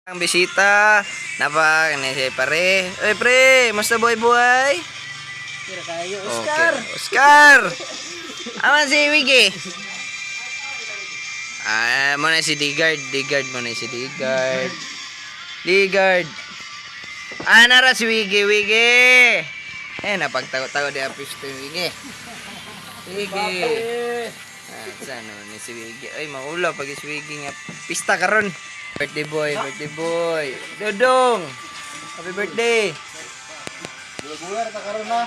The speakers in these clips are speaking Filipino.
Ang bisita, napag ni si pare. Oy pre, musta buhay-buhay? Kira kayo, Oscar. Okay. Oscar. Aman si Wiggy. Mo na si Digard, mo na si Digard. Digard. Nara si Wiggy. Napagtago-tago di apis to Wiggy. Wiggy. Saan ni si Wiggy? Ay, maulaw pag si Wiggy nga pista karon. Birthday boy. Dodong. Happy birthday. Bular ta karon na.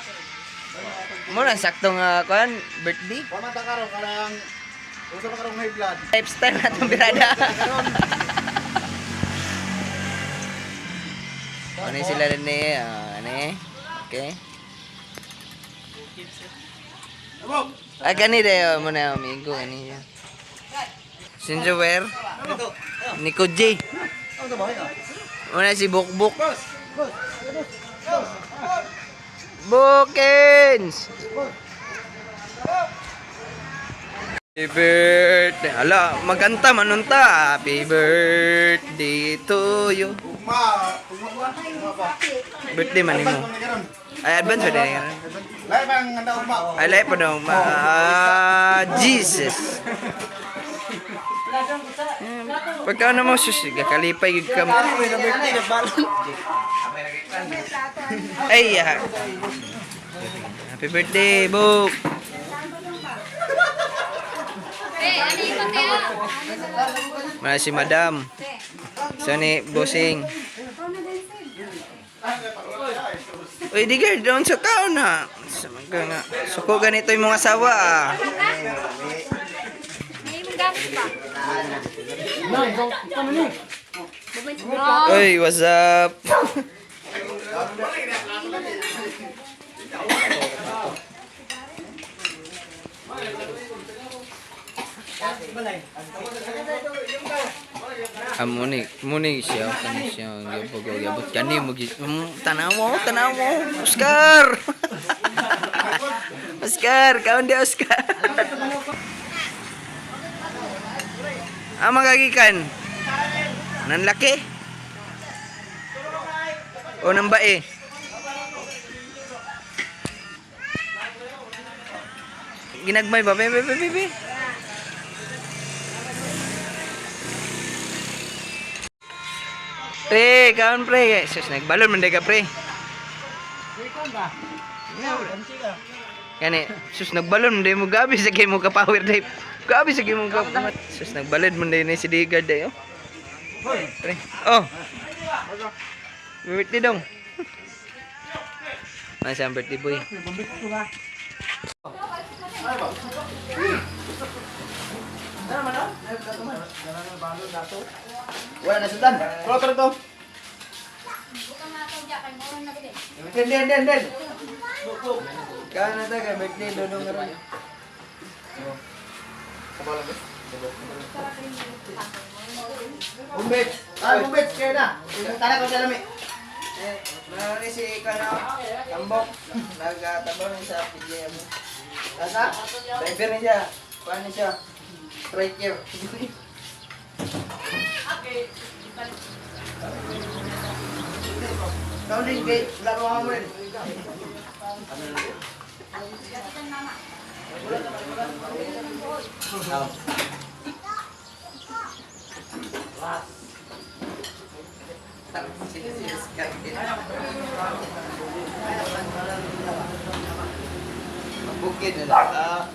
Mo lang saktong kuan birthday. Pamanta karon karang usa pa karong high blood. Lifestyle na itong birada. Ano sila rin okay. Kani dayo mo na amigo kani. Sinjower. Nico J. Muna si Bukbuk. Bukins. Happy birthday. Hala, magkanta manunta. Happy birthday to you. Birthday man mo. Ay, advance pa din. Lai bang nganda ugma. Ay, lahat pa daw. Jesus. Pagka mo sus, kalipay yung kam. Ay, happy birthday, Buk. Mana si Madam. Isa ni Bossing. Uy, Digard, doon sa kao na. Suko ganito yung mga asawa Uy, what's up? Muni siya, kani siya, gabot kani mo tanaw mo, Oscar. Oscar, kaon di Oscar. Magagikan. Nan laki. O nang bae. Ginagmay ba? Be. Pre, kaon pre. Sus, nagbalon man ka pre. Kani, sus nagbalon man mo gabi sa game mo ka power dive. Gabi sa game mo ka. Sus nagbalad man ni si Digard dayo. Pre. Oh. Birthday dong. Masa birthday boy. Wala na sudan. Kulo to. Den. Kana ta ka birthday dodong ron. Bumbet. Bumbet kaya na. Tara ko sa lami. Nari si Tambok. Nagtabaw ni sa PJ mo. Tasa? Driver na siya. Paano siya? Striker. Kau ni gate, laro mo rin. Bukid na lang.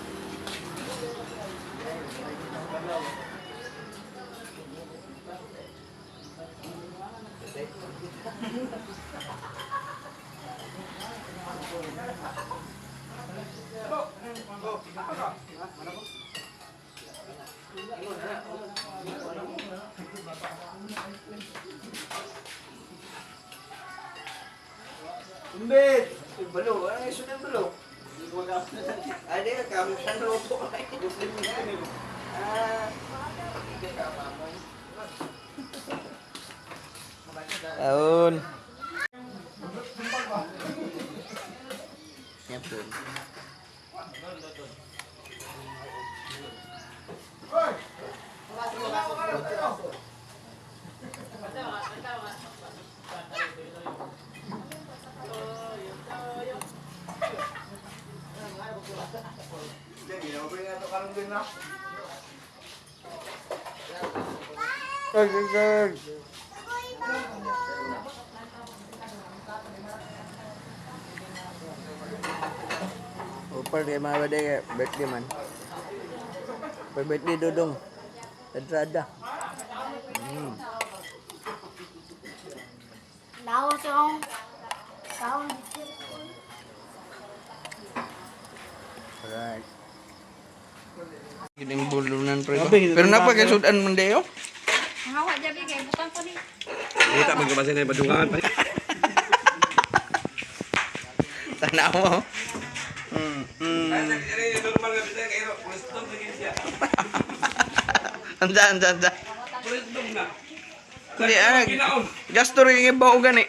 Bumbet. Balo, ano yung sunod balo? Ada kami kan roto. Tahun. Nyapun. Ligard. Upar kay mga baday kay birthday man. Per birthday dudong. Entrada. Lawas yung taon. Alright. Gining bulunan pre. Pero napa kay sudan man dayo? Ang hawa jabi kay butang ko ni. Kita magkabasa na yung badungan. Tanaw mo. Normal nga bisa kayo. Pulistong lagi siya. Anda. Pulistong na. Hindi Ginaon. gasto rin yung ibaw gani.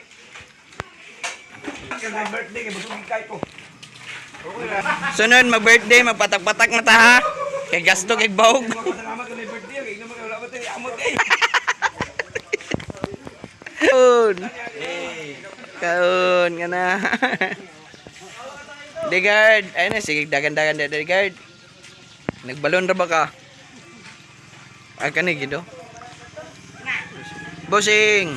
Kasi birthday kay busog ikay ko. Sunod mag-birthday, magpatak-patak na ta ha. Kay gasto kay bawog. Salamat ko na yung birthday. Kaya naman wala ba tayo amot eh. Kaun nga na. Digard, ayun na, sige, dagan-dagan na, Digard. Nagbalon ra ba ka? Ay, kanig, gido. Bossing!